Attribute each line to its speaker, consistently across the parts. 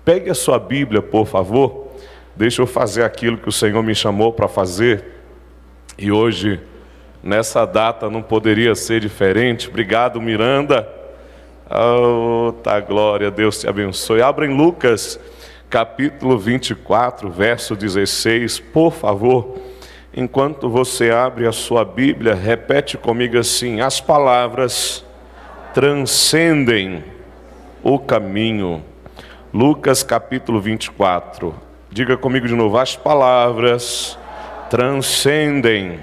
Speaker 1: Pegue a sua Bíblia, por favor. Deixa eu fazer aquilo que o Senhor me chamou para fazer. E hoje, nessa data, não poderia ser diferente. Obrigado, Miranda. Oh, tá glória, Deus te abençoe. Abra em Lucas, capítulo 24, verso 16, por favor. Enquanto você abre a sua Bíblia, repete comigo assim: as palavras transcendem o caminho. Lucas capítulo 24. Diga comigo de novo: as palavras transcendem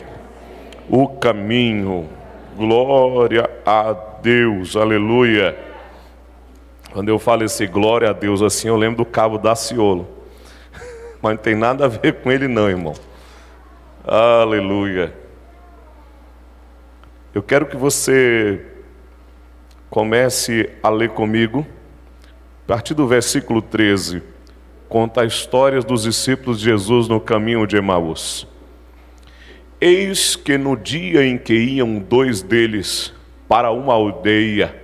Speaker 1: o caminho. Glória a Deus, aleluia. Quando eu falo esse glória a Deus assim, eu lembro do Cabo Daciolo. Mas não tem nada a ver com ele não, irmão. Aleluia. Eu quero que você comece a ler comigo, a partir do versículo 13, conta a história dos discípulos de Jesus no caminho de Emaús. Eis que no dia em que iam dois deles para uma aldeia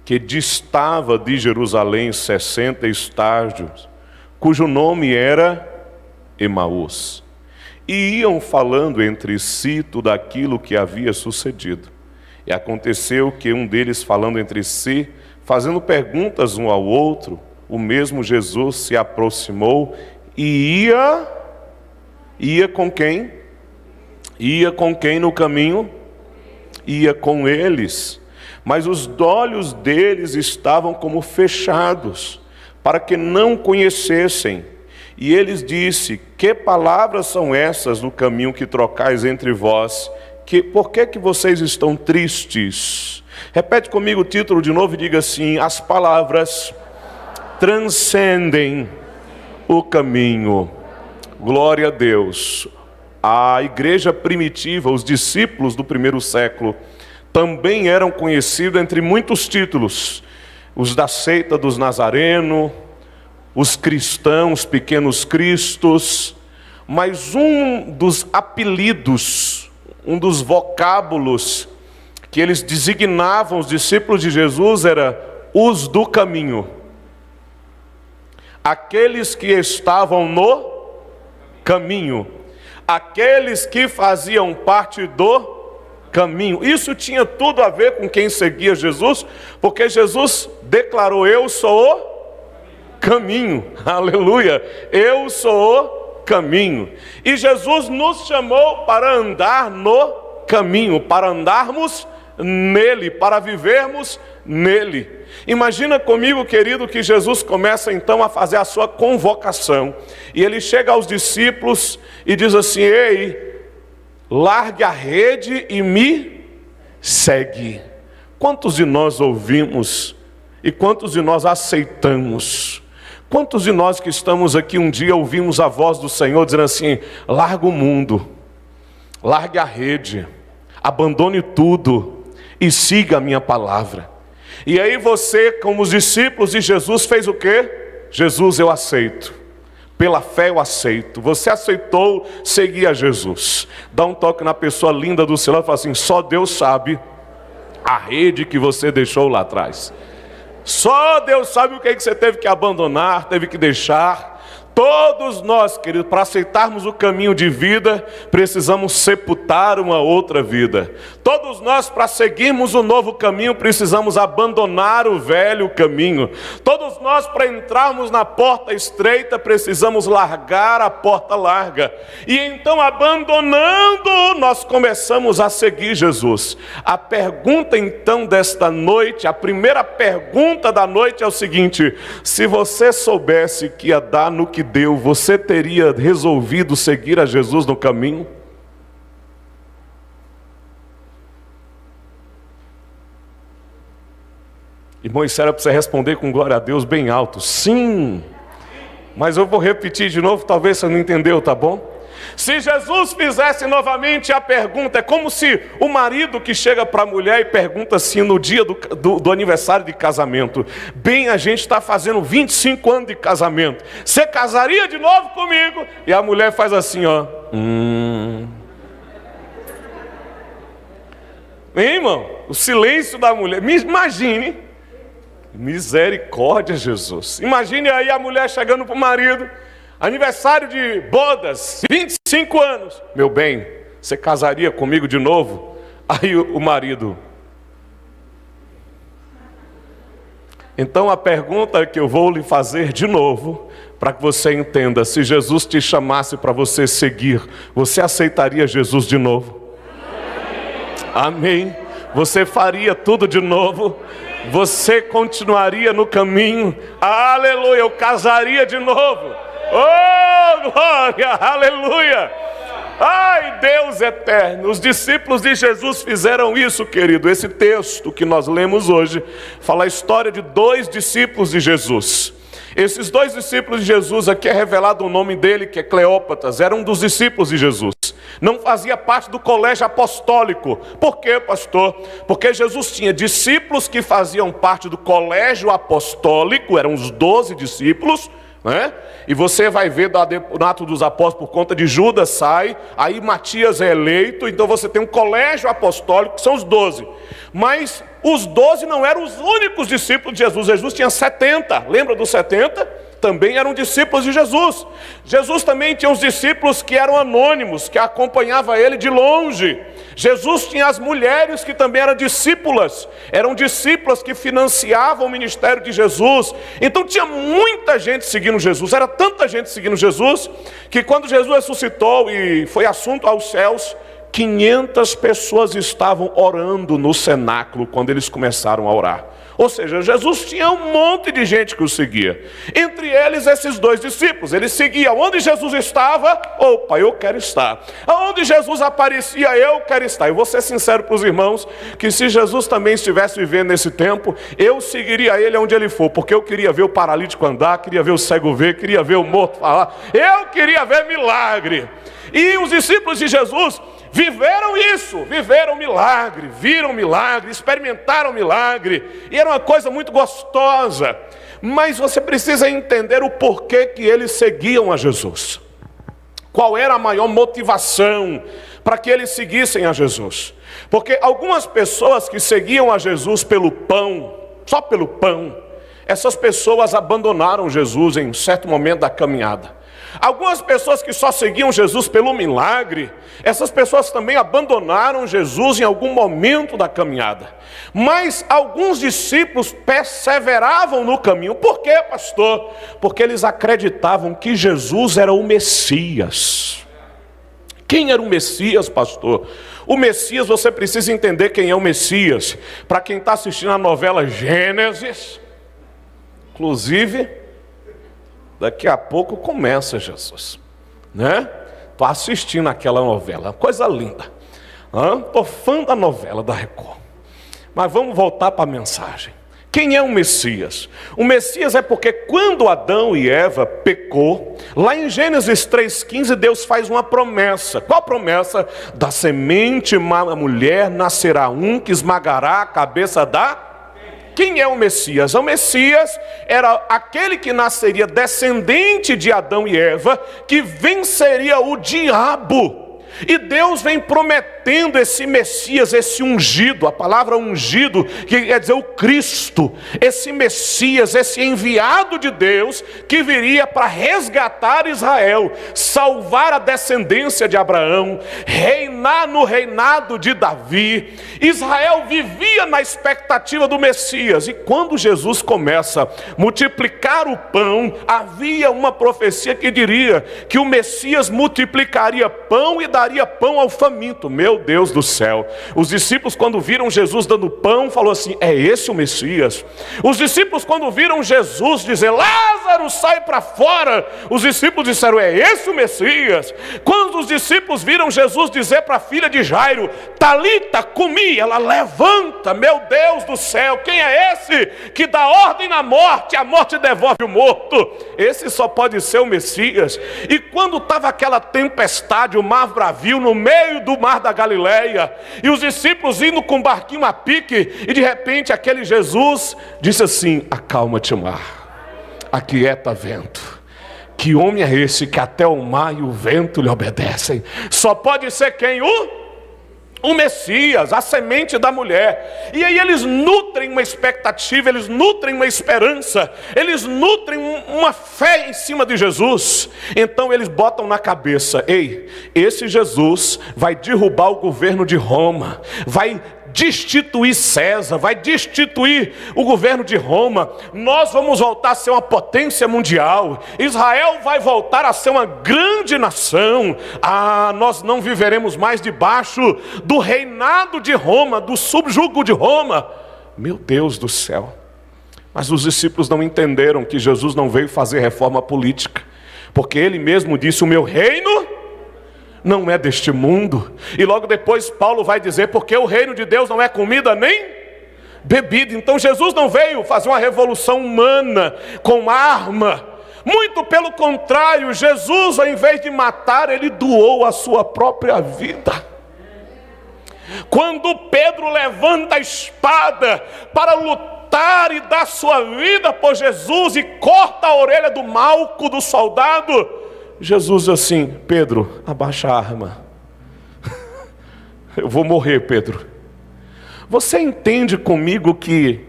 Speaker 1: que distava de Jerusalém 60 estádios, cujo nome era Emaús, e iam falando entre si tudo aquilo que havia sucedido. E aconteceu que um deles, falando entre si, fazendo perguntas um ao outro, o mesmo Jesus se aproximou e ia com quem? Ia com quem no caminho? Ia com eles. Mas os olhos deles estavam como fechados, para que não conhecessem. E eles disse: que palavras são essas no caminho que trocais entre vós? Por que vocês estão tristes? Repete comigo o título de novo e diga assim: as palavras transcendem o caminho. Glória a Deus. A igreja primitiva, os discípulos do primeiro século, também eram conhecidos entre muitos títulos. Os da seita dos Nazareno, os cristãos, pequenos cristos. Mas um dos apelidos, um dos vocábulos que eles designavam os discípulos de Jesus era os do caminho. Aqueles que estavam no caminho. Aqueles que faziam parte do caminho. Isso tinha tudo a ver com quem seguia Jesus, porque Jesus declarou: eu sou o caminho. Aleluia. Eu sou o caminho. E Jesus nos chamou para andar no caminho, para andarmos nele, para vivermos nele. Imagina comigo, querido, que Jesus começa então a fazer a sua convocação. E ele chega aos discípulos e diz assim: ei, largue a rede e me segue. Quantos de nós ouvimos e quantos de nós aceitamos? Quantos de nós que estamos aqui um dia ouvimos a voz do Senhor dizendo assim: larga o mundo, largue a rede, abandone tudo e siga a minha palavra. E aí você, como os discípulos de Jesus, fez o quê? Jesus, eu aceito. Pela fé eu aceito. Você aceitou seguir a Jesus. Dá um toque na pessoa linda do celular e fala assim: só Deus sabe a rede que você deixou lá atrás. Só Deus sabe o que você teve que abandonar, teve que deixar. Todos nós, queridos, para aceitarmos o caminho de vida, precisamos sepultar uma outra vida. Todos nós, para seguirmos o novo caminho, precisamos abandonar o velho caminho. Todos nós, para entrarmos na porta estreita, precisamos largar a porta larga. E então, abandonando, nós começamos a seguir Jesus. A pergunta então desta noite, a primeira pergunta da noite é o seguinte: se você soubesse que ia dar no que deu, você teria resolvido seguir a Jesus no caminho? Irmão, isso era para você responder com glória a Deus bem alto: sim. Mas eu vou repetir de novo, talvez você não entendeu, tá bom? Se Jesus fizesse novamente a pergunta, é como se o marido que chega para a mulher e pergunta assim no dia do aniversário de casamento: bem, a gente está fazendo 25 anos de casamento, você casaria de novo comigo? E a mulher faz assim, ó. Hein, irmão? O silêncio da mulher. Me imagine Misericórdia, Jesus. Imagine aí a mulher chegando para o marido, aniversário de bodas, 25 anos. Meu bem, você casaria comigo de novo? Aí o marido. Então a pergunta que eu vou lhe fazer de novo, para que você entenda, se Jesus te chamasse para você seguir, você aceitaria Jesus de novo? Amém. Você faria tudo de novo? Você continuaria no caminho? Aleluia, eu casaria de novo. Oh, glória, aleluia. Ai, Deus eterno, os discípulos de Jesus fizeram isso, querido. Esse texto que nós lemos hoje fala a história de 2 discípulos de Jesus. Esses 2 discípulos de Jesus, aqui é revelado o nome dele, que é Cleópatas, era um dos discípulos de Jesus. Não fazia parte do colégio apostólico. Por quê, pastor? Porque Jesus tinha discípulos que faziam parte do colégio apostólico, eram os 12 discípulos, né? E você vai ver no Atos dos Apóstolos, por conta de Judas sai, aí Matias é eleito, então você tem um colégio apostólico, que são os 12. Mas os 12 não eram os únicos discípulos de Jesus. Jesus tinha 70, lembra dos 70? Também eram discípulos de Jesus. Jesus também tinha os discípulos que eram anônimos, que acompanhavam ele de longe. Jesus tinha as mulheres que também eram discípulas que financiavam o ministério de Jesus. Então tinha muita gente seguindo Jesus, era tanta gente seguindo Jesus, que quando Jesus ressuscitou e foi assunto aos céus, 500 pessoas estavam orando no cenáculo quando eles começaram a orar. Ou seja, Jesus tinha um monte de gente que o seguia. Entre eles, esses 2 discípulos. Eles seguiam. Onde Jesus estava, opa, eu quero estar. Aonde Jesus aparecia, eu quero estar. Eu vou ser sincero para os irmãos, que se Jesus também estivesse vivendo nesse tempo, eu seguiria ele onde ele for. Porque eu queria ver o paralítico andar, queria ver o cego ver, queria ver o morto falar. Eu queria ver milagre. E os discípulos de Jesus viveram isso, viveram milagre, viram milagre, experimentaram milagre, e era uma coisa muito gostosa. Mas você precisa entender o porquê que eles seguiam a Jesus. Qual era a maior motivação para que eles seguissem a Jesus? Porque algumas pessoas que seguiam a Jesus pelo pão, só pelo pão, essas pessoas abandonaram Jesus em um certo momento da caminhada. Algumas pessoas que só seguiam Jesus pelo milagre, essas pessoas também abandonaram Jesus em algum momento da caminhada. Mas alguns discípulos perseveravam no caminho. Por quê, pastor? Porque eles acreditavam que Jesus era o Messias. Quem era o Messias, pastor? O Messias, você precisa entender quem é o Messias. Para quem está assistindo a novela Gênesis, inclusive, daqui a pouco começa Jesus, né? Estou assistindo aquela novela, coisa linda. Estou fã da novela da Record. Mas vamos voltar para a mensagem. Quem é o Messias? O Messias é porque quando Adão e Eva pecou, lá em Gênesis 3,15, Deus faz uma promessa. Qual promessa? Da semente da mulher nascerá um que esmagará a cabeça da... Quem é o Messias? O Messias era aquele que nasceria descendente de Adão e Eva, que venceria o diabo. E Deus vem prometendo esse Messias, esse ungido, a palavra ungido, que quer dizer o Cristo, esse Messias, esse enviado de Deus, que viria para resgatar Israel, salvar a descendência de Abraão, reinar no reinado de Davi. Israel vivia na expectativa do Messias, e quando Jesus começa a multiplicar o pão, havia uma profecia que diria que o Messias multiplicaria pão e daria pão ao faminto. Meu Deus do céu, os discípulos quando viram Jesus dando pão, falou assim, é esse o Messias? Os discípulos quando viram Jesus dizer, Lázaro sai para fora, os discípulos disseram, é esse o Messias? Quando os discípulos viram Jesus dizer para a filha de Jairo, Talita cumi, ela levanta, meu Deus do céu, quem é esse que dá ordem na morte, a morte devolve o morto? Esse só pode ser o Messias. E quando estava aquela tempestade, o mar bravio no meio do mar da Galileia, e os discípulos indo com um barquinho a pique, e de repente aquele Jesus disse assim, acalma-te mar, aquieta vento. Que homem é esse que até o mar e o vento lhe obedecem? Só pode ser quem? o Messias, a semente da mulher. E aí eles nutrem uma expectativa, eles nutrem uma esperança, eles nutrem uma fé em cima de Jesus. Então eles botam na cabeça: ei, esse Jesus vai derrubar o governo de Roma, vai destituir César, vai destituir o governo de Roma, nós vamos voltar a ser uma potência mundial, Israel vai voltar a ser uma grande nação, nós não viveremos mais debaixo do reinado de Roma, do subjugo de Roma. Meu Deus do céu! Mas os discípulos não entenderam que Jesus não veio fazer reforma política, porque ele mesmo disse: o meu reino não é deste mundo. E logo depois Paulo vai dizer: porque o reino de Deus não é comida nem bebida. Então Jesus não veio fazer uma revolução humana com arma. Muito pelo contrário, Jesus, ao invés de matar, ele doou a sua própria vida. Quando Pedro levanta a espada para lutar e dar sua vida por Jesus e corta a orelha do Malco, do soldado, Jesus diz assim: Pedro, abaixa a arma. Eu vou morrer, Pedro. Você entende comigo que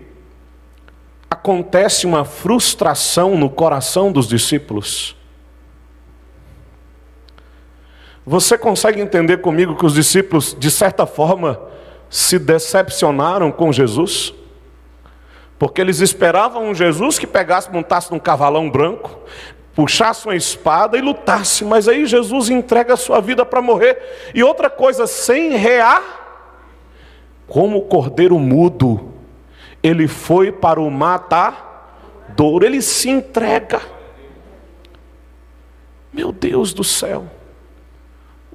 Speaker 1: acontece uma frustração no coração dos discípulos? Você consegue entender comigo que os discípulos, de certa forma, se decepcionaram com Jesus? Porque eles esperavam um Jesus que montasse num cavalão branco, puxasse uma espada e lutasse, mas aí Jesus entrega a sua vida para morrer. E outra coisa, sem rear, como o cordeiro mudo, ele foi para o matadouro, ele se entrega. Meu Deus do céu!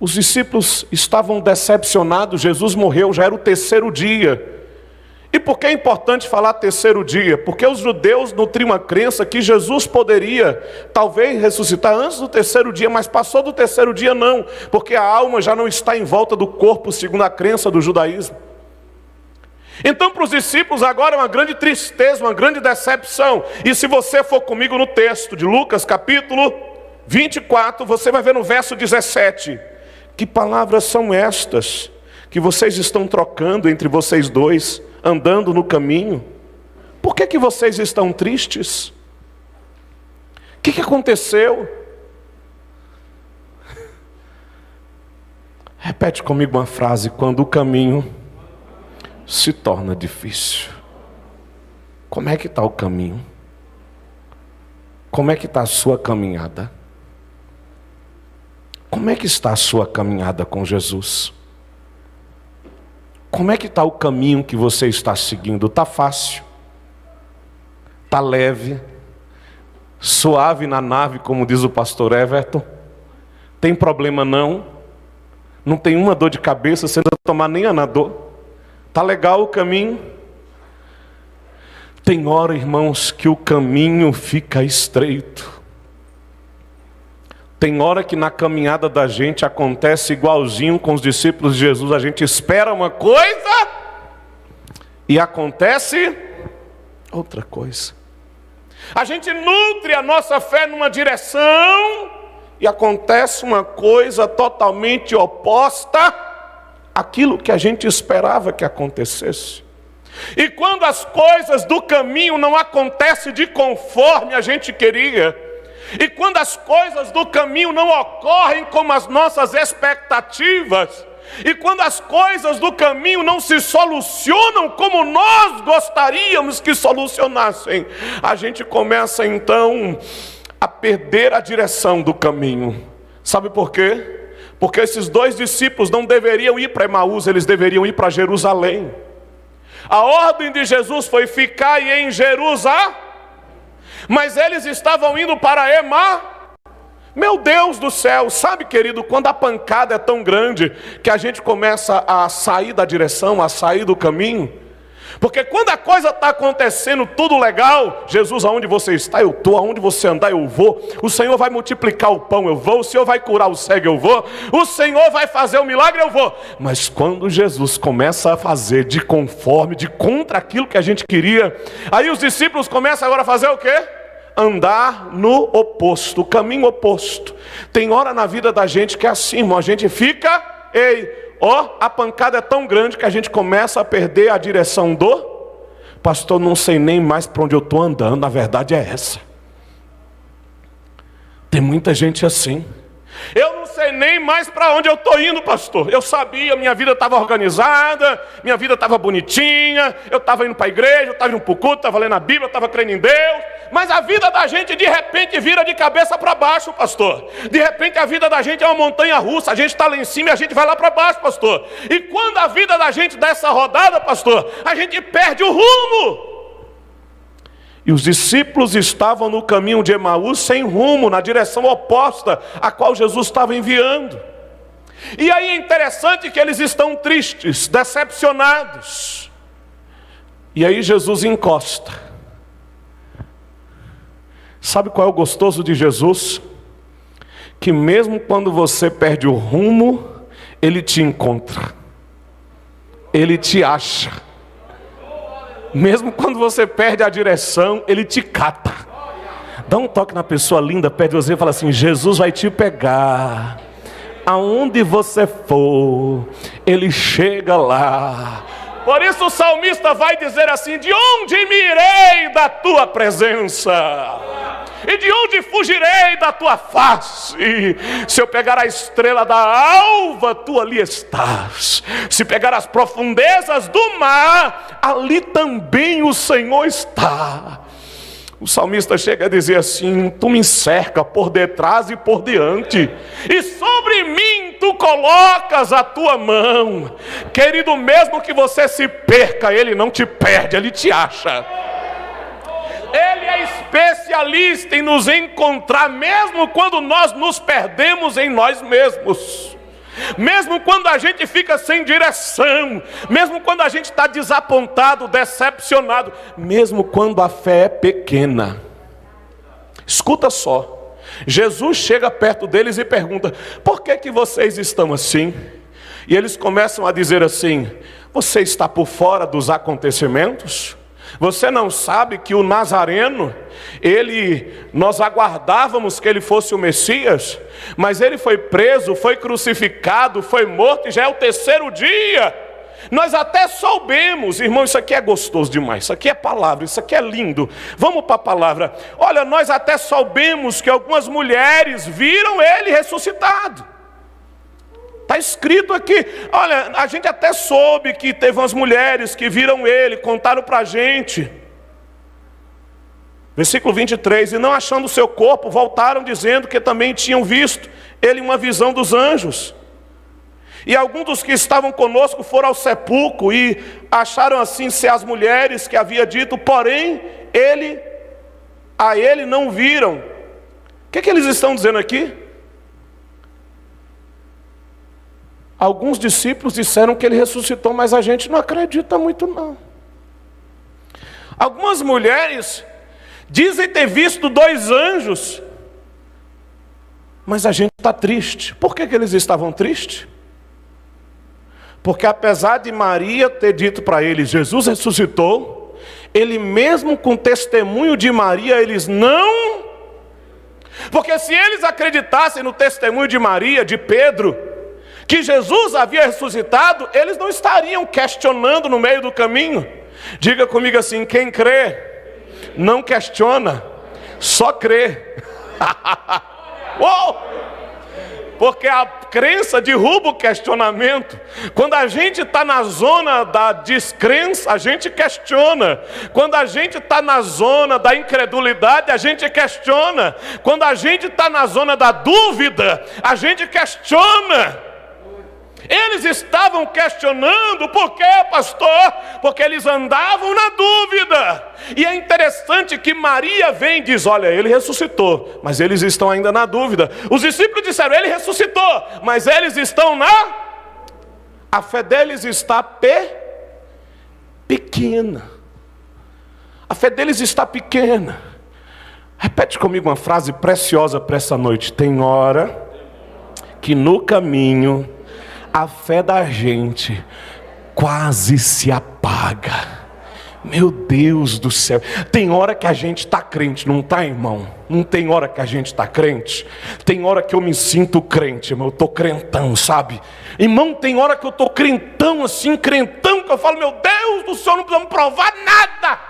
Speaker 1: Os discípulos estavam decepcionados, Jesus morreu, já era o terceiro dia. E por que é importante falar terceiro dia? Porque os judeus nutriam uma crença que Jesus poderia, talvez, ressuscitar antes do terceiro dia, mas passou do terceiro dia não, porque a alma já não está em volta do corpo, segundo a crença do judaísmo. Então para os discípulos agora é uma grande tristeza, uma grande decepção. E se você for comigo no texto de Lucas capítulo 24, você vai ver no verso 17, que palavras são estas que vocês estão trocando entre vocês dois, andando no caminho? Por que vocês estão tristes? O que aconteceu? Repete comigo uma frase: quando o caminho se torna difícil. Como é que está o caminho? Como é que está a sua caminhada? Como é que está a sua caminhada com Jesus? Como é que está o caminho que você está seguindo? Está fácil? Está leve? Suave na nave, como diz o pastor Everton? Tem problema não? Não tem uma dor de cabeça, você não precisa tomar nem anador? Está legal o caminho? Tem hora, irmãos, que o caminho fica estreito. Tem hora que na caminhada da gente acontece igualzinho com os discípulos de Jesus. A gente espera uma coisa e acontece outra coisa. A gente nutre a nossa fé numa direção e acontece uma coisa totalmente oposta àquilo que a gente esperava que acontecesse. E quando as coisas do caminho não acontecem de conforme a gente queria, e quando as coisas do caminho não ocorrem como as nossas expectativas, e quando as coisas do caminho não se solucionam como nós gostaríamos que solucionassem, a gente começa então a perder a direção do caminho. Sabe por quê? Porque esses dois discípulos não deveriam ir para Emaús, eles deveriam ir para Jerusalém. A ordem de Jesus foi ficar em Jerusalém, mas eles estavam indo para Emaús. Meu Deus do céu, sabe, querido, quando a pancada é tão grande que a gente começa a sair da direção, a sair do caminho. Porque quando a coisa está acontecendo tudo legal, Jesus, aonde você está, eu estou, aonde você andar, eu vou. O Senhor vai multiplicar o pão, eu vou. O Senhor vai curar o cego, eu vou. O Senhor vai fazer o milagre, eu vou. Mas quando Jesus começa a fazer de conforme, de contra aquilo que a gente queria, aí os discípulos começam agora a fazer o quê? Andar no oposto, o caminho oposto. Tem hora na vida da gente que é assim, irmão, a gente fica, a pancada é tão grande que a gente começa a perder a direção do... Pastor, não sei nem mais para onde eu estou andando, na verdade é essa. Tem muita gente assim. Eu não sei nem mais para onde eu estou indo, pastor. Eu sabia, minha vida estava organizada, minha vida estava bonitinha, eu estava indo para a igreja, eu estava indo para o culto, estava lendo a Bíblia, eu estava crendo em Deus. Mas a vida da gente de repente vira de cabeça para baixo, pastor. De repente a vida da gente é uma montanha russa, a gente está lá em cima e a gente vai lá para baixo, pastor. E quando a vida da gente dá essa rodada, pastor, a gente perde o rumo. E os discípulos estavam no caminho de Emaús sem rumo, na direção oposta a qual Jesus estava enviando. E aí é interessante que eles estão tristes, decepcionados. E aí Jesus encosta. Sabe qual é o gostoso de Jesus? Que mesmo quando você perde o rumo, Ele te encontra. Ele te acha. Mesmo quando você perde a direção, Ele te cata. Dá um toque na pessoa linda perto de você e fala assim: Jesus vai te pegar. Aonde você for, Ele chega lá. Por isso o salmista vai dizer assim: de onde me irei da tua presença? E de onde fugirei da tua face? Se eu pegar a estrela da alva, tu ali estás. Se pegar as profundezas do mar, ali também o Senhor está. O salmista chega a dizer assim: tu me cerca por detrás e por diante, e sobre mim tu colocas a tua mão. Querido, mesmo que você se perca, Ele não te perde, Ele te acha. Ele é especialista em nos encontrar, mesmo quando nós nos perdemos em nós mesmos. Mesmo quando a gente fica sem direção, mesmo quando a gente está desapontado, decepcionado, mesmo quando a fé é pequena. Escuta só, Jesus chega perto deles e pergunta: por que vocês estão assim? E eles começam a dizer assim: você está por fora dos acontecimentos? Você não sabe que o Nazareno, nós aguardávamos que ele fosse o Messias, mas ele foi preso, foi crucificado, foi morto, e já é o terceiro dia. Nós até soubemos, irmão, isso aqui é gostoso demais, isso aqui é palavra, isso aqui é lindo. Vamos para a palavra. Olha, nós até soubemos que algumas mulheres viram ele ressuscitado. Está escrito aqui. Olha, a gente até soube que teve umas mulheres que viram ele, contaram para a gente. Versículo 23, e não achando o seu corpo, voltaram dizendo que também tinham visto ele em uma visão dos anjos. E alguns dos que estavam conosco foram ao sepulcro e acharam assim ser as mulheres que havia dito, porém a ele não viram. O que eles estão dizendo aqui? Alguns discípulos disseram que ele ressuscitou, mas a gente não acredita muito não. Algumas mulheres dizem ter visto 2 anjos, mas a gente está triste. Por que eles estavam tristes? Porque apesar de Maria ter dito para eles, Jesus ressuscitou, ele mesmo com testemunho de Maria, eles não... Porque se eles acreditassem no testemunho de Maria, de Pedro, que Jesus havia ressuscitado, eles não estariam questionando no meio do caminho. Diga comigo assim: quem crê, não questiona, só crê. Porque a crença derruba o questionamento. Quando a gente está na zona da descrença, a gente questiona. Quando a gente está na zona da incredulidade, a gente questiona. Quando a gente está na zona da dúvida, a gente questiona. Eles estavam questionando, por quê, pastor? Porque eles andavam na dúvida. E é interessante que Maria vem e diz: olha, ele ressuscitou, mas eles estão ainda na dúvida. Os discípulos disseram: ele ressuscitou, mas eles estão na... A fé deles está pequena. A fé deles está pequena. Repete comigo uma frase preciosa para essa noite: tem hora que no caminho a fé da gente quase se apaga. Meu Deus do céu. Tem hora que a gente está crente, não está, irmão? Não tem hora que a gente está crente? Tem hora que eu me sinto crente, irmão. Eu estou crentão, sabe? Irmão, tem hora que eu estou crentão assim, crentão, que eu falo, meu Deus do céu, não precisamos provar nada.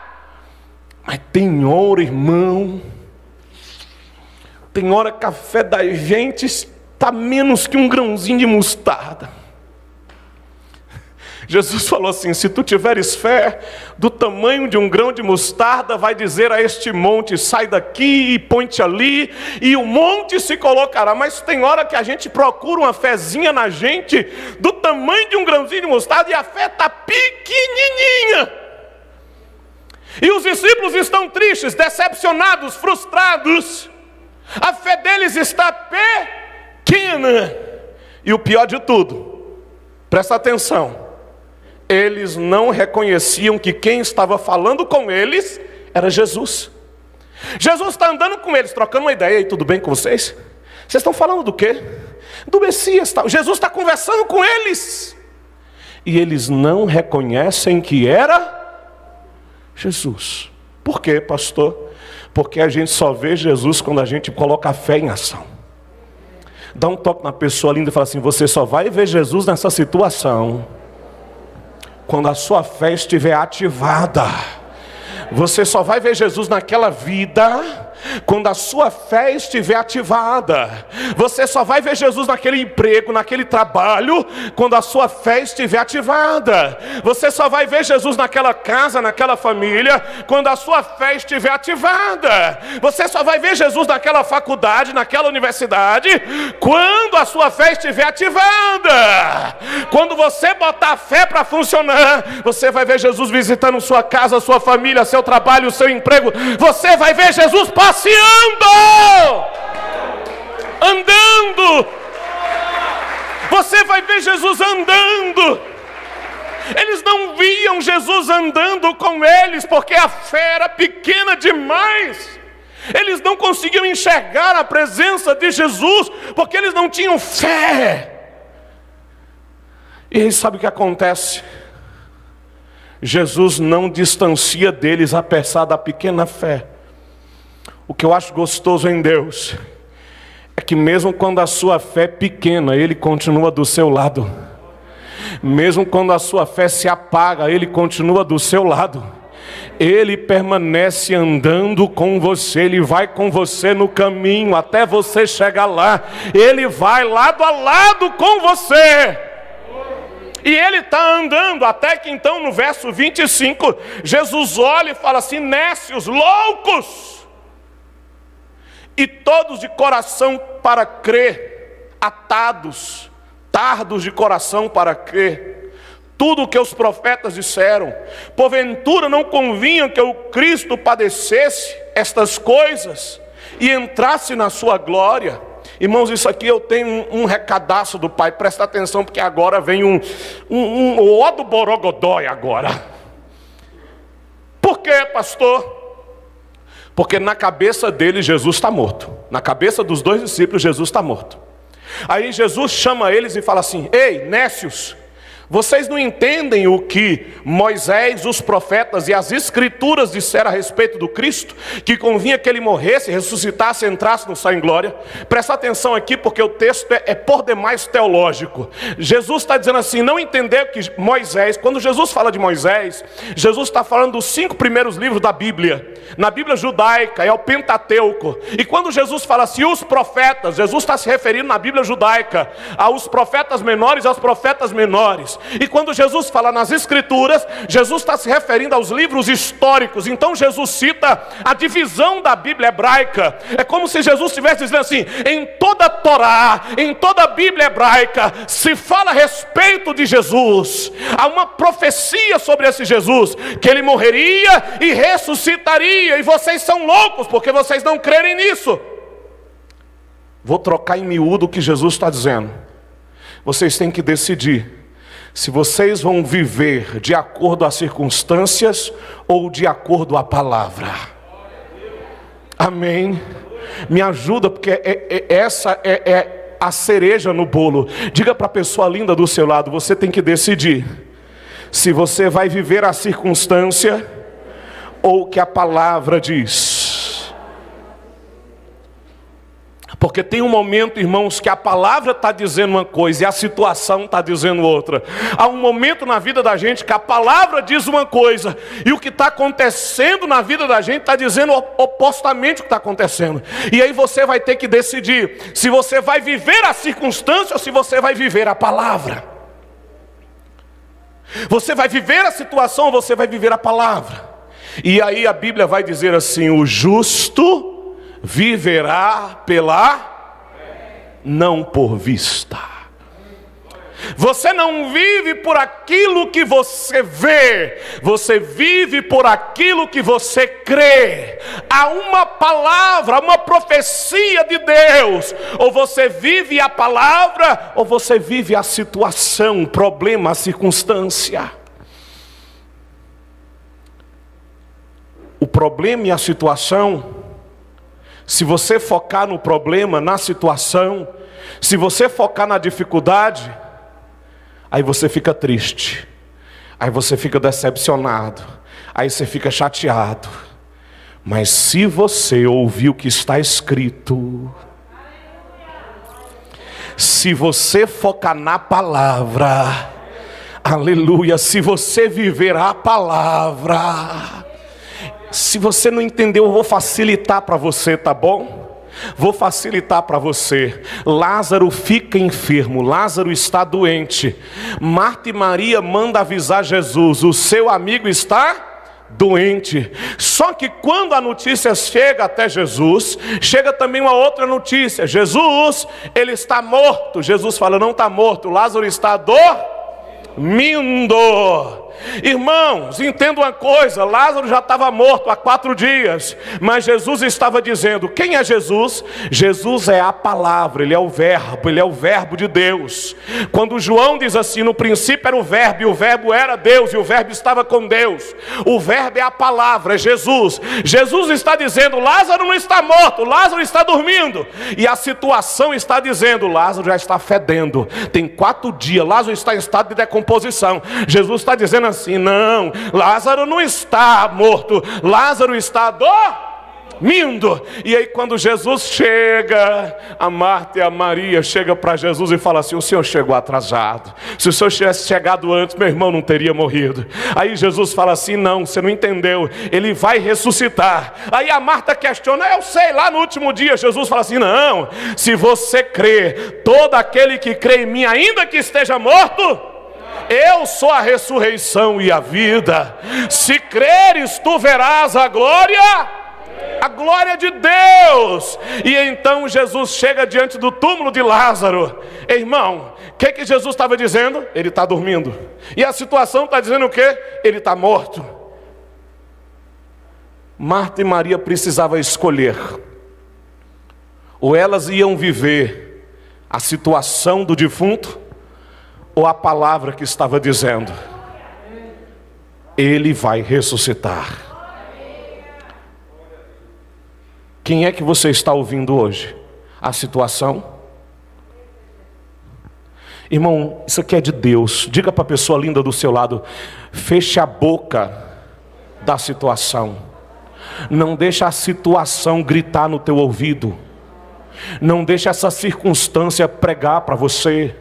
Speaker 1: Mas tem hora, irmão, tem hora que a fé da gente está menos que um grãozinho de mostarda. Jesus falou assim: se tu tiveres fé do tamanho de um grão de mostarda, vai dizer a este monte, sai daqui e põe-te ali, e o monte se colocará. Mas tem hora que a gente procura uma fezinha na gente, do tamanho de um grãozinho de mostarda, e a fé está pequenininha. E os discípulos estão tristes, decepcionados, frustrados. A fé deles está pequena. E o pior de tudo, presta atenção, eles não reconheciam que quem estava falando com eles era Jesus. Jesus está andando com eles, trocando uma ideia. E aí, tudo bem com vocês? Vocês estão falando do quê? Do Messias. Jesus está conversando com eles. E eles não reconhecem que era Jesus. Por quê, pastor? Porque a gente só vê Jesus quando a gente coloca a fé em ação. Dá um toque na pessoa linda e fala assim: você só vai ver Jesus nessa situação quando a sua fé estiver ativada. Você só vai ver Jesus naquela vida quando a sua fé estiver ativada. Você só vai ver Jesus naquele emprego, naquele trabalho, quando a sua fé estiver ativada. Você só vai ver Jesus naquela casa, naquela família, quando a sua fé estiver ativada. Você só vai ver Jesus naquela faculdade, naquela universidade, quando a sua fé estiver ativada. Quando você botar a fé para funcionar, você vai ver Jesus visitando sua casa, sua família, seu trabalho, seu emprego. Você vai ver Jesus passeando, andando. Você vai ver Jesus andando. Eles não viam Jesus andando com eles, porque a fé era pequena demais. Eles não conseguiam enxergar a presença de Jesus, porque eles não tinham fé. E aí sabe o que acontece? Jesus não distancia deles apesar da pequena fé. O que eu acho gostoso em Deus é que mesmo quando a sua fé é pequena, Ele continua do seu lado. Mesmo quando a sua fé se apaga, Ele continua do seu lado. Ele permanece andando com você, Ele vai com você no caminho até você chegar lá. Ele vai lado a lado com você. E Ele está andando, até que então no verso 25, Jesus olha e fala assim: nécios, loucos, e todos de coração para crer, atados, tardos de coração para crer, tudo o que os profetas disseram. Porventura não convinha que o Cristo padecesse estas coisas e entrasse na sua glória? Irmãos, isso aqui eu tenho um recadaço do Pai, presta atenção, porque agora vem um ó do borogodói agora. Por quê, pastor? Porque na cabeça dele Jesus está morto. Na cabeça dos dois discípulos Jesus está morto. Aí Jesus chama eles e fala assim: ei, nécios, vocês não entendem o que Moisés, os profetas e as escrituras disseram a respeito do Cristo? Que convinha que ele morresse, ressuscitasse, entrasse no céu em glória. Presta atenção aqui, porque o texto é por demais teológico. Jesus está dizendo assim: não entendeu que Moisés, quando Jesus fala de Moisés, Jesus está falando dos 5 primeiros livros da Bíblia. Na Bíblia judaica é o Pentateuco. E quando Jesus fala assim, os profetas, Jesus está se referindo na Bíblia judaica aos profetas menores e aos profetas menores. E quando Jesus fala nas escrituras, Jesus está se referindo aos livros históricos. Então Jesus cita a divisão da Bíblia hebraica. É como se Jesus estivesse dizendo assim: em toda a Torá, em toda a Bíblia hebraica, se fala a respeito de Jesus. Há uma profecia sobre esse Jesus, que ele morreria e ressuscitaria. E vocês são loucos, porque vocês não crerem nisso. Vou trocar em miúdo o que Jesus está dizendo. Vocês têm que decidir se vocês vão viver de acordo às circunstâncias ou de acordo à palavra. Amém? Me ajuda, porque essa é a cereja no bolo. Diga para a pessoa linda do seu lado: você tem que decidir se você vai viver a circunstância ou o que a palavra diz? Porque tem um momento, irmãos, que a palavra está dizendo uma coisa e a situação está dizendo outra. Há um momento na vida da gente que a palavra diz uma coisa e o que está acontecendo na vida da gente está dizendo opostamente o que está acontecendo. E aí você vai ter que decidir se você vai viver a circunstância ou se você vai viver a palavra. Você vai viver a situação ou você vai viver a palavra. E aí a Bíblia vai dizer assim: o justo viverá pela não por vista. Você não vive por aquilo que você vê, você vive por aquilo que você crê. Há uma palavra, uma profecia de Deus. Ou você vive a palavra, ou você vive a situação, o problema, a circunstância. O problema e a situação, se você focar no problema, na situação, se você focar na dificuldade, aí você fica triste, aí você fica decepcionado, aí você fica chateado. Mas se você ouvir o que está escrito, se você focar na palavra, aleluia, se você viver a palavra, se você não entendeu, eu vou facilitar para você, tá bom? Vou facilitar para você. Lázaro fica enfermo, Lázaro está doente. Marta e Maria mandam avisar Jesus: o seu amigo está doente. Só que quando a notícia chega até Jesus, chega também uma outra notícia: Jesus, ele está morto. Jesus fala: não está morto, Lázaro está dormindo. Irmãos, entenda uma coisa: Lázaro já estava morto há 4 dias, mas Jesus estava dizendo: quem é Jesus? Jesus é a palavra, ele é o verbo de Deus. Quando João diz assim: no princípio era o verbo, e o verbo era Deus, e o verbo estava com Deus. O verbo é a palavra, é Jesus. Jesus está dizendo: Lázaro não está morto, Lázaro está dormindo. E a situação está dizendo: Lázaro já está fedendo, tem 4 dias, Lázaro está em estado de decomposição. Jesus está dizendo assim: não, Lázaro não está morto, Lázaro está dormindo. E aí quando Jesus chega, a Marta e a Maria chegam para Jesus e falam assim: o senhor chegou atrasado, se o senhor tivesse chegado antes, meu irmão não teria morrido. Aí Jesus fala assim: não, você não entendeu, ele vai ressuscitar. Aí a Marta questiona: eu sei, lá no último dia. Jesus fala assim: não, se você crê, todo aquele que crê em mim, ainda que esteja morto, eu sou a ressurreição e a vida. Se creres, tu verás a glória de Deus. E então Jesus chega diante do túmulo de Lázaro. Irmão, o que Jesus estava dizendo? Ele está dormindo. E a situação está dizendo o quê? Ele está morto. Marta e Maria precisavam escolher: ou elas iam viver a situação do defunto, ou a palavra que estava dizendo: ele vai ressuscitar. Quem é que você está ouvindo hoje? A situação? Irmão, isso aqui é de Deus. Diga para a pessoa linda do seu lado: feche a boca da situação. Não deixa a situação gritar no teu ouvido. Não deixa essa circunstância pregar para você.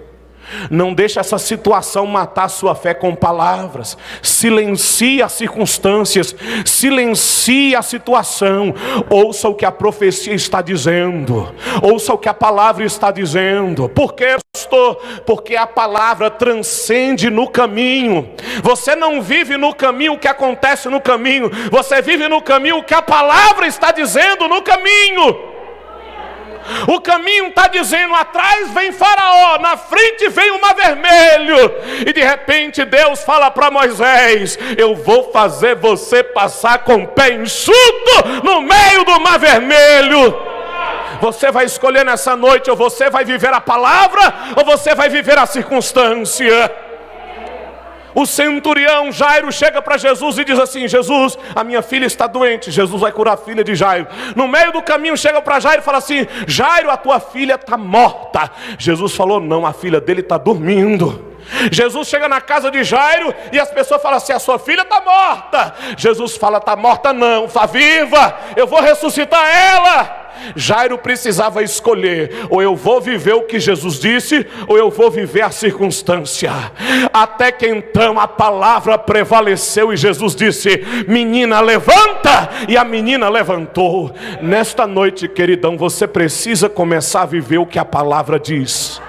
Speaker 1: Não deixe essa situação matar a sua fé com palavras. Silencie as circunstâncias, silencie a situação. Ouça o que a profecia está dizendo, ouça o que a palavra está dizendo. Por quê, pastor? Porque a palavra transcende no caminho. Você não vive no caminho o que acontece no caminho, você vive no caminho o que a palavra está dizendo no caminho. O caminho está dizendo: atrás vem Faraó, na frente vem o mar vermelho. E de repente Deus fala para Moisés: eu vou fazer você passar com o pé enxuto no meio do mar vermelho. Você vai escolher nessa noite: ou você vai viver a palavra, ou você vai viver a circunstância. O centurião Jairo chega para Jesus e diz assim: Jesus, a minha filha está doente. Jesus vai curar a filha de Jairo. No meio do caminho chega para Jairo e fala assim: Jairo, a tua filha está morta. Jesus falou: não, a filha dele está dormindo. Jesus chega na casa de Jairo e as pessoas falam assim: a sua filha está morta. Jesus fala: está morta não, está viva, eu vou ressuscitar ela. Jairo precisava escolher: ou eu vou viver o que Jesus disse, ou eu vou viver a circunstância. Até que então a palavra prevaleceu e Jesus disse: menina, levanta. E a menina levantou. Nesta noite, queridão, você precisa começar a viver o que a palavra diz,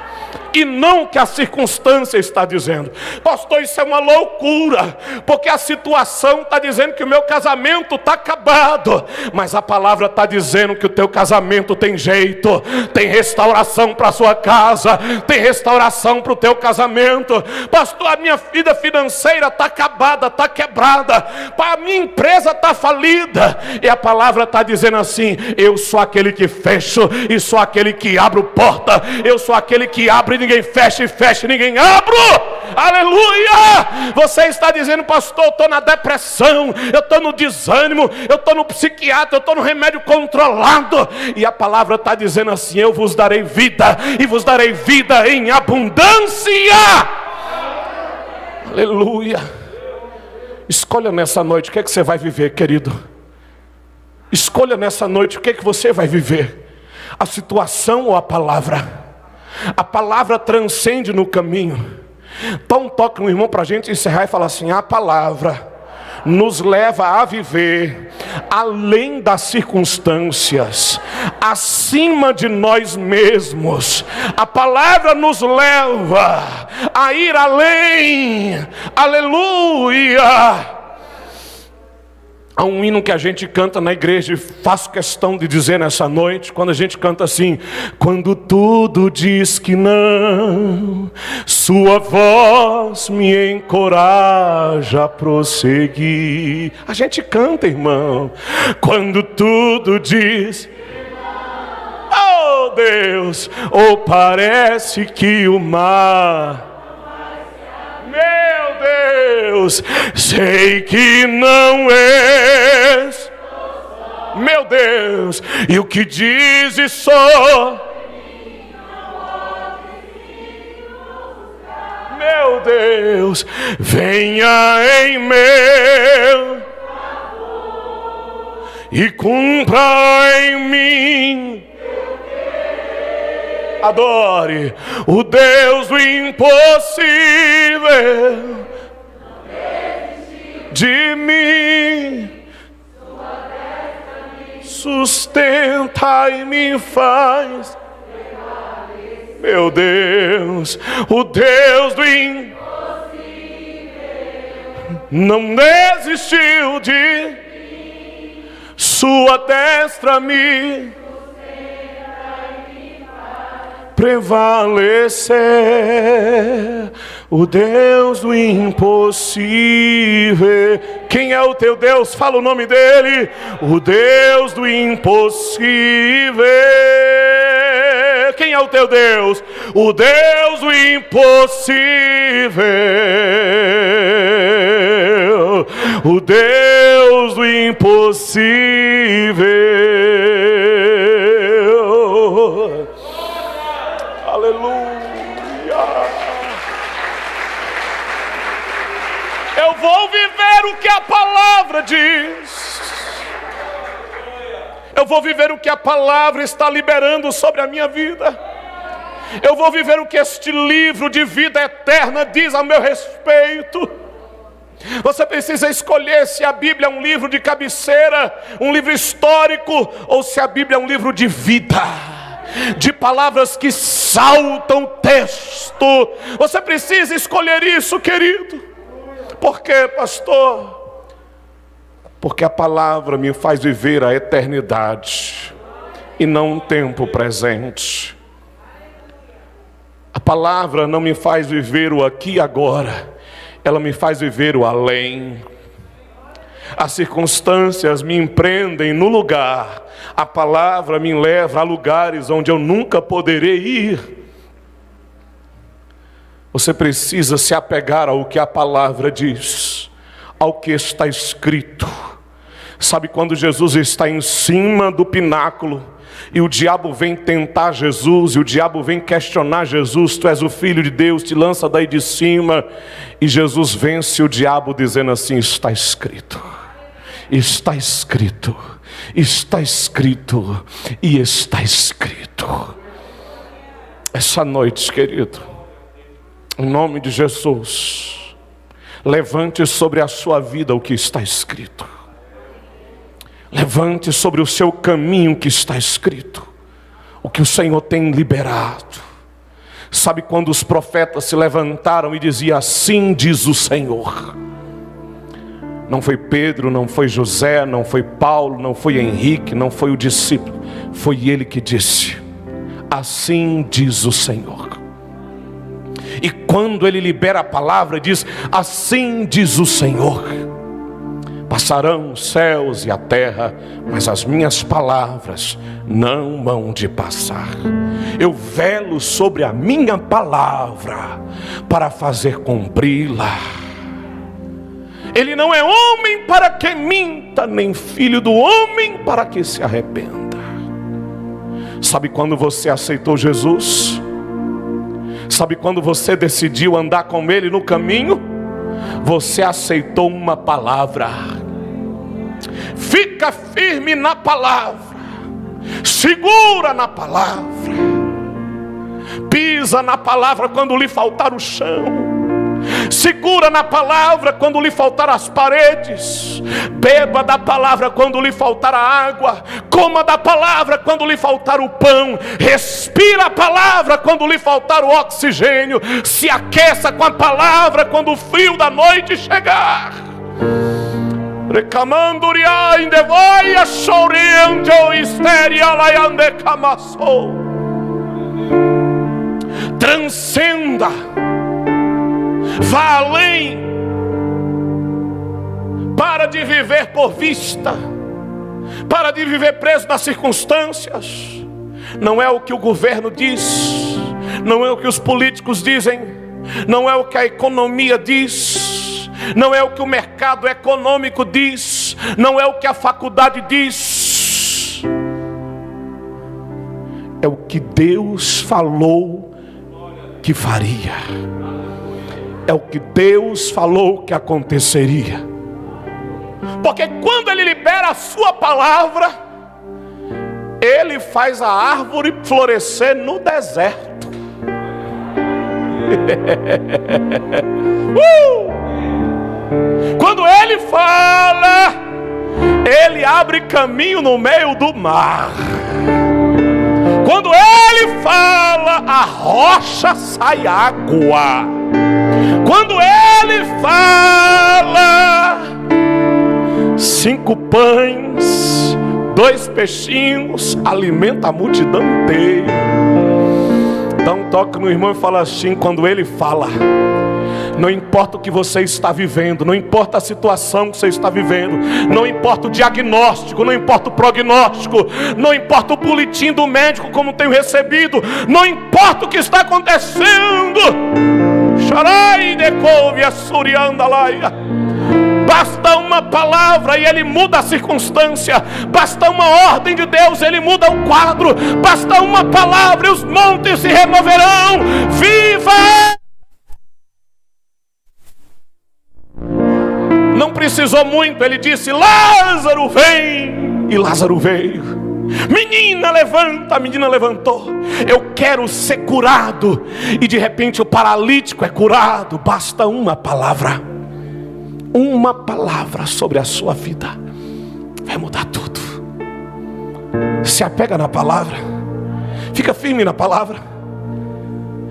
Speaker 1: e não o que a circunstância está dizendo. Pastor, isso é uma loucura, porque a situação está dizendo que o meu casamento está acabado, mas a palavra está dizendo que o teu casamento tem jeito, tem restauração para a sua casa, tem restauração para o teu casamento. Pastor, a minha vida financeira está acabada, está quebrada, a minha empresa está falida, e a palavra está dizendo assim: eu sou aquele que fecho, e sou aquele que abro porta, eu sou aquele que abre, ninguém fecha, e fecha, ninguém abre. Aleluia! Você está dizendo: pastor, eu estou na depressão, eu estou no desânimo, eu estou no psiquiatra, eu estou no remédio controlado, e a palavra está dizendo assim: eu vos darei vida, e vos darei vida em abundância. Aleluia! Escolha nessa noite o que é que você vai viver, querido. Escolha nessa noite o que é que você vai viver: a situação ou a palavra. A palavra transcende no caminho. Então toca um irmão para a gente encerrar e falar assim: a palavra nos leva a viver além das circunstâncias, acima de nós mesmos. A palavra nos leva a ir além. Aleluia! Há um hino que a gente canta na igreja, e faço questão de dizer nessa noite, quando a gente canta assim: quando tudo diz que não, sua voz me encoraja a prosseguir. A gente canta, irmão, quando tudo diz, oh Deus, ou parece que o mar, meu Deus, sei que não és, meu Deus, e o que dizes só, meu Deus, venha em meu e cumpra em mim. Adore o Deus do impossível de mim, sustenta e me faz, meu Deus, o Deus do impossível não desistiu de sua destra me prevalecer. O Deus do impossível. Quem é o teu Deus? Fala o nome dele. O Deus do impossível. Quem é o teu Deus? O Deus do impossível. O Deus do impossível. Aleluia. Eu vou viver o que a palavra diz. Eu vou viver o que a palavra está liberando sobre a minha vida. Eu vou viver o que este livro de vida eterna diz a meu respeito. Você precisa escolher se a Bíblia é um livro de cabeceira, um livro histórico, ou se a Bíblia é um livro de vida, de palavras que saltam o texto. Você precisa escolher isso, querido. Por quê, pastor? Porque a palavra me faz viver a eternidade e não um tempo presente. A palavra não me faz viver o aqui e agora, ela me faz viver o além. As circunstâncias me empreendem no lugar, a palavra me leva a lugares onde eu nunca poderei ir. Você precisa se apegar ao que a palavra diz, ao que está escrito. Sabe quando Jesus está em cima do pináculo e o diabo vem tentar Jesus, e o diabo vem questionar Jesus: tu és o Filho de Deus, te lança daí de cima. E Jesus vence o diabo dizendo assim: está escrito, está escrito, está escrito e está escrito. Essa noite, querido, em nome de Jesus, levante sobre a sua vida o que está escrito. Levante sobre o seu caminho o que está escrito, o que o Senhor tem liberado. Sabe quando os profetas se levantaram e diziam: assim diz o Senhor. Não foi Pedro, não foi José, não foi Paulo, não foi Henrique, não foi o discípulo. Foi ele que disse: assim diz o Senhor. E quando ele libera a palavra, diz: assim diz o Senhor. Passarão os céus e a terra, mas as minhas palavras não hão de passar. Eu velo sobre a minha palavra para fazer cumpri-la. Ele não é homem para que minta, nem filho do homem para que se arrependa. Sabe quando você aceitou Jesus? Sabe quando você decidiu andar com Ele no caminho? Você aceitou uma palavra. Fica firme na palavra, segura na palavra, pisa na palavra quando lhe faltar o chão, segura na palavra quando lhe faltar as paredes, beba da palavra quando lhe faltar a água, coma da palavra quando lhe faltar o pão, respira a palavra quando lhe faltar o oxigênio, se aqueça com a palavra quando o frio da noite chegar. Recamanduriá indevoia choriando histeria laiande camassou. Transcenda, vá além. Para de viver por vista, para de viver preso nas circunstâncias. Não é o que o governo diz, não é o que os políticos dizem, não é o que a economia diz, não é o que o mercado econômico diz, não é o que a faculdade diz. É o que Deus falou que faria. É o que Deus falou que aconteceria. Porque quando Ele libera a sua palavra, Ele faz a árvore florescer no deserto. Quando Ele fala, Ele abre caminho no meio do mar. Quando Ele fala, a rocha sai água. Quando Ele fala, 5 pães, 2 peixinhos, alimenta a multidão inteira. Dá um toque no irmão e fala assim: quando Ele fala, não importa o que você está vivendo, não importa a situação que você está vivendo, não importa o diagnóstico, não importa o prognóstico, não importa o boletim do médico como tenho recebido, não importa o que está acontecendo. Xarai de couve assurianda laia. Basta uma palavra e Ele muda a circunstância. Basta uma ordem de Deus, Ele muda o quadro. Basta uma palavra e os montes se removerão. Viva! Não precisou muito, Ele disse: Lázaro vem. E Lázaro veio. Menina levanta, a menina levantou. Eu quero ser curado. E de repente o paralítico é curado. Basta uma palavra. Uma palavra sobre a sua vida vai mudar tudo. Se apega na palavra, fica firme na palavra,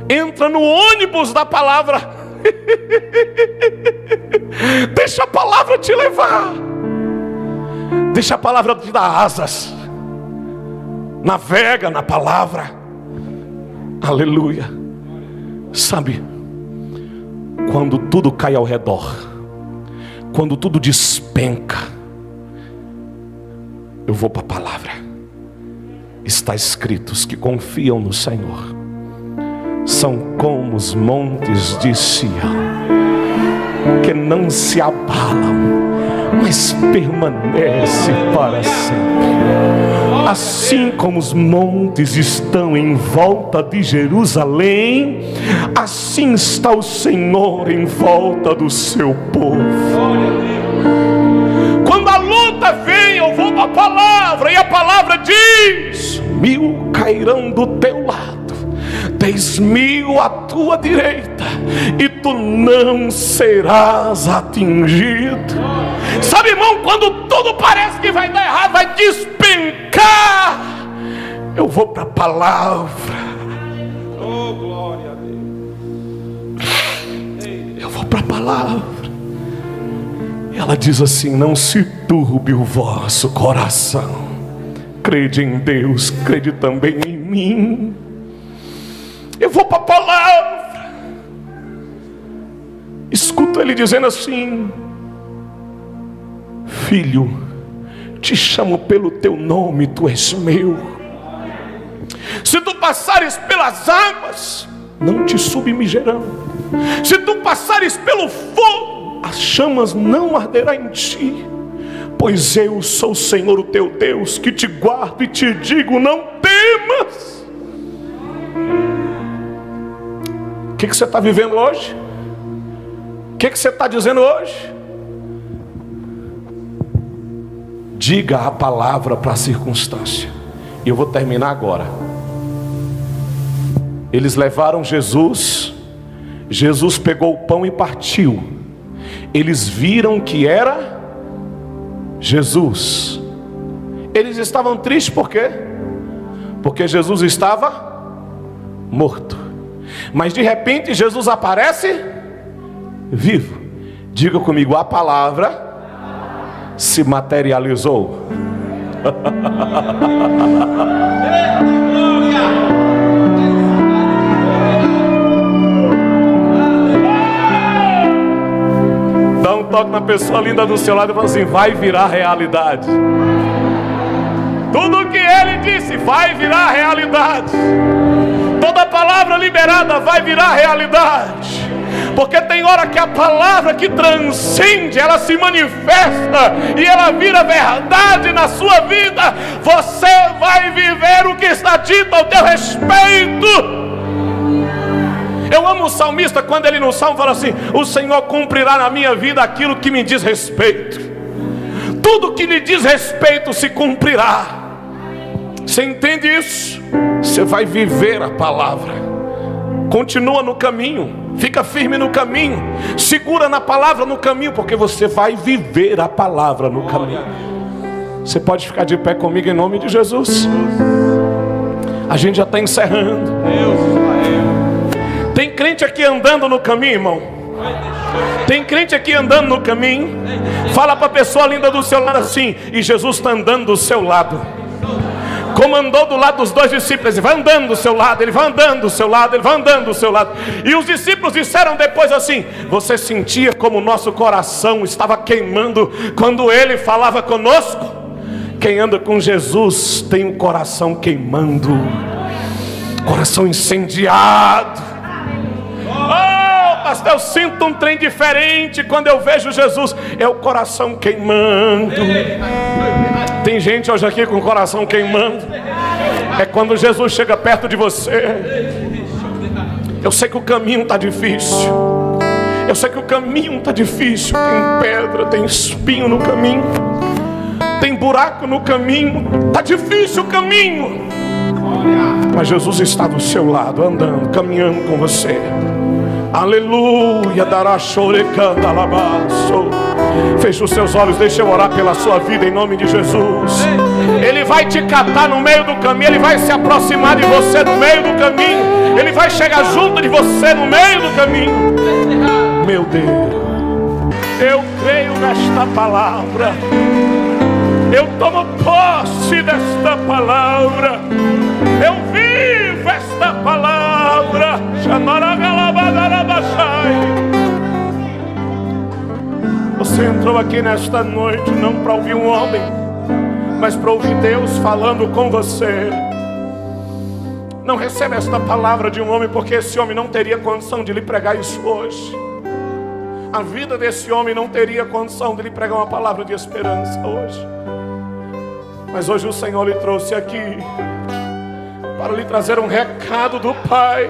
Speaker 1: entra no ônibus da palavra. Deixa a palavra te levar, deixa a palavra te dar asas. Navega na palavra. Aleluia. Sabe, quando tudo cai ao redor, quando tudo despenca, eu vou para a palavra. Está escrito: os que confiam no Senhor são como os montes de Sião, que não se abalam, mas permanece para sempre. Assim como os montes estão em volta de Jerusalém, assim está o Senhor em volta do seu povo. Quando a luta vem, eu vou para a palavra, e a palavra diz: 1000 cairão do teu lado, 10.000 à tua direita, e tu não serás atingido. Sabe, irmão, quando tudo parece que vai dar errado, vai despencar, eu vou para a palavra. Oh, glória a Deus. Eu vou para a palavra. Ela diz assim: não se turbe o vosso coração. Crede em Deus, crede também em mim. Eu vou para a palavra. Escuto ele dizendo assim: filho, te chamo pelo teu nome, tu és meu. Se tu passares pelas águas, não te submergerão. Se tu passares pelo fogo, as chamas não arderão em ti. Pois eu sou o Senhor, o teu Deus, que te guardo e te digo: não temas. O que você está vivendo hoje? O que você está dizendo hoje? Diga a palavra para a circunstância. E eu vou terminar agora. Eles levaram Jesus. Jesus pegou o pão e partiu. Eles viram que era Jesus. Eles estavam tristes por quê? Porque Jesus estava morto. Mas de repente Jesus aparece vivo. Diga comigo: a palavra se materializou. Dá um toque na pessoa linda do seu lado e fala assim: vai virar realidade. Tudo que ele disse vai virar realidade. Toda palavra liberada vai virar realidade. Porque tem hora que a palavra que transcende, ela se manifesta e ela vira verdade na sua vida. Você vai viver o que está dito ao teu respeito. Eu amo o salmista quando ele no salmo fala assim: o Senhor cumprirá na minha vida aquilo que me diz respeito. Tudo que lhe diz respeito se cumprirá. Você entende isso? Você vai viver a palavra. Continua no caminho, fica firme no caminho, segura na palavra no caminho, porque você vai viver a palavra no caminho. Você pode ficar de pé comigo em nome de Jesus? A gente já está encerrando. Tem crente aqui andando no caminho, irmão? Tem crente aqui andando no caminho? Fala para a pessoa linda do seu lado assim: e Jesus está andando do seu lado. Como andou do lado dos dois discípulos, ele vai andando do seu lado, ele vai andando do seu lado, ele vai andando do seu lado. E os discípulos disseram depois assim: você sentia como o nosso coração estava queimando quando ele falava conosco? Quem anda com Jesus tem o coração queimando, coração incendiado. Oh, pastor, eu sinto um trem diferente quando eu vejo Jesus. É o coração queimando. Tem gente hoje aqui com o coração queimando. É quando Jesus chega perto de você. Eu sei que o caminho está difícil. Eu sei que o caminho está difícil. Tem pedra, tem espinho no caminho, tem buraco no caminho. Está difícil o caminho, mas Jesus está do seu lado, andando, caminhando com você. Aleluia. Dará chorecanda alabaço. Feche os seus olhos, deixa eu orar pela sua vida em nome de Jesus. Ele vai te catar no meio do caminho, ele vai se aproximar de você no meio do caminho, ele vai chegar junto de você no meio do caminho. Meu Deus, eu creio nesta palavra, eu tomo posse desta palavra, eu vivo esta palavra. Você entrou aqui nesta noite não para ouvir um homem, mas para ouvir Deus falando com você. Não receba esta palavra de um homem, porque esse homem não teria condição de lhe pregar isso hoje. a vida desse homem não teria condição de lhe pregar uma palavra de esperança hoje. Mas hoje o Senhor lhe trouxe aqui para lhe trazer um recado do Pai,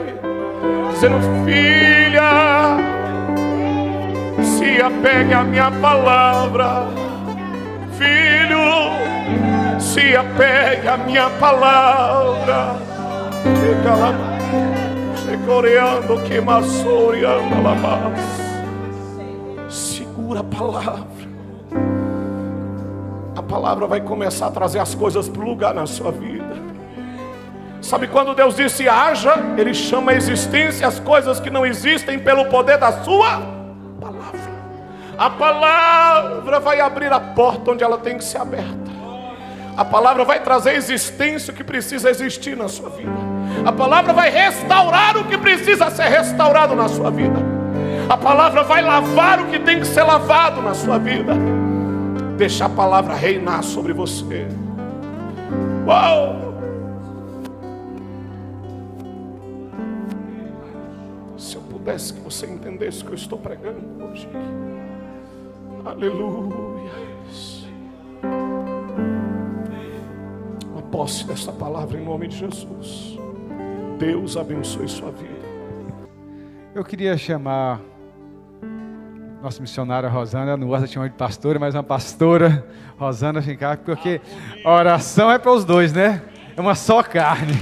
Speaker 1: dizendo: filha, se apegue à minha palavra. Filho, se apegue à minha palavra. Segura a palavra. A palavra vai começar a trazer as coisas para o lugar na sua vida. Sabe quando Deus disse haja, Ele chama a existência as coisas que não existem pelo poder da sua palavra. A palavra vai abrir a porta onde ela tem que ser aberta. A palavra vai trazer a existência que precisa existir na sua vida. A palavra vai restaurar o que precisa ser restaurado na sua vida. A palavra vai lavar o que tem que ser lavado na sua vida. Deixa a palavra reinar sobre você. Uau! Se eu pudesse que você entendesse o que eu estou pregando hoje. Aleluia. Uma posse dessa palavra em nome de Jesus. Deus abençoe sua vida.
Speaker 2: Eu queria chamar nossa missionária Rosana, não gosta de chamar de pastora, mas uma pastora, Rosana, vem cá, porque a oração é para os dois, né? É uma só carne.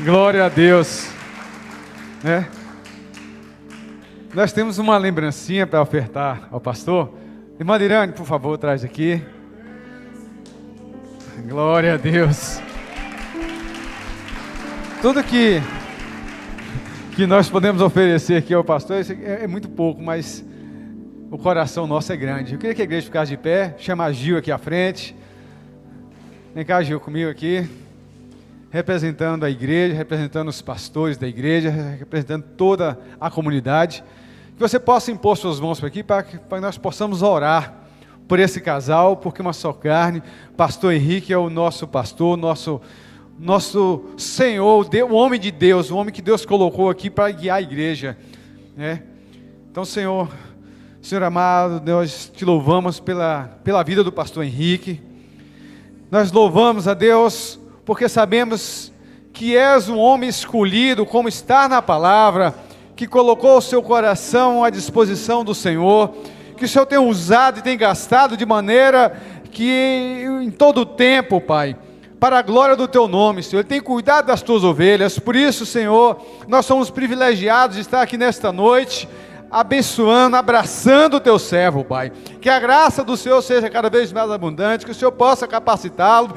Speaker 2: Glória a Deus. Né? Nós temos uma lembrancinha para ofertar ao pastor. Irmã Irane, por favor, traz aqui. Glória a Deus. Tudo que nós podemos oferecer aqui ao pastor é muito pouco, mas o coração nosso é grande. Eu queria que a igreja ficasse de pé. Chama a Gil aqui à frente. Vem cá, Gil, comigo aqui. Representando a igreja, representando os pastores da igreja, representando toda a comunidade. Que você possa impor suas mãos para aqui, para que nós possamos orar por esse casal, porque uma só carne. Pastor Henrique é o nosso pastor, nosso Senhor, o homem de Deus, o homem que Deus colocou aqui para guiar a igreja, né? Então, Senhor amado, nós te louvamos pela vida do pastor Henrique. Nós louvamos a Deus porque sabemos que és um homem escolhido, como está na palavra, que colocou o seu coração à disposição do Senhor, que o Senhor tem usado e tem gastado de maneira que em todo o tempo, Pai, para a glória do Teu nome, Senhor. Ele tem cuidado das Tuas ovelhas. Por isso, Senhor, nós somos privilegiados de estar aqui nesta noite, abençoando, abraçando o Teu servo, Pai. Que a graça do Senhor seja cada vez mais abundante, que o Senhor possa capacitá-lo,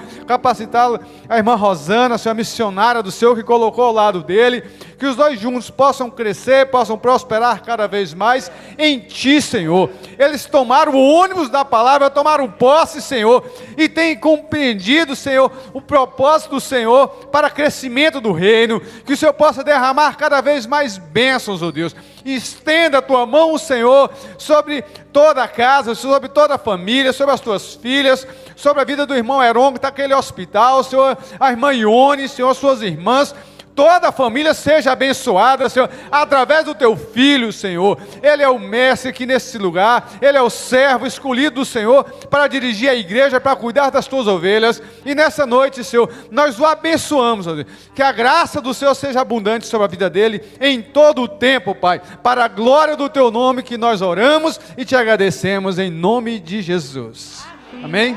Speaker 2: a irmã Rosana, a senhora missionária do Senhor que colocou ao lado dele, que os dois juntos possam crescer, possam prosperar cada vez mais em Ti, Senhor. Eles tomaram o ônibus da palavra, tomaram posse, Senhor, e têm compreendido, Senhor, o propósito do Senhor para crescimento do reino, que o Senhor possa derramar cada vez mais bênçãos, ó Deus. Estenda a Tua mão, Senhor, sobre toda a casa, sobre toda a família, sobre as Tuas filhas, sobre a vida do irmão Heron, que está naquele hospital, Senhor, a irmã Ione, Senhor, suas irmãs, toda a família seja abençoada, Senhor, através do Teu Filho, Senhor. Ele é o mestre aqui nesse lugar, Ele é o servo escolhido do Senhor para dirigir a igreja, para cuidar das Tuas ovelhas. E nessa noite, Senhor, nós o abençoamos, ó Deus. Que a graça do Senhor seja abundante sobre a vida dele em todo o tempo, Pai, para a glória do Teu nome que nós oramos e Te agradecemos em nome de Jesus. Amém?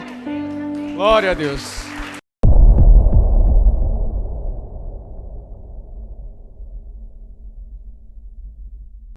Speaker 2: Glória a Deus.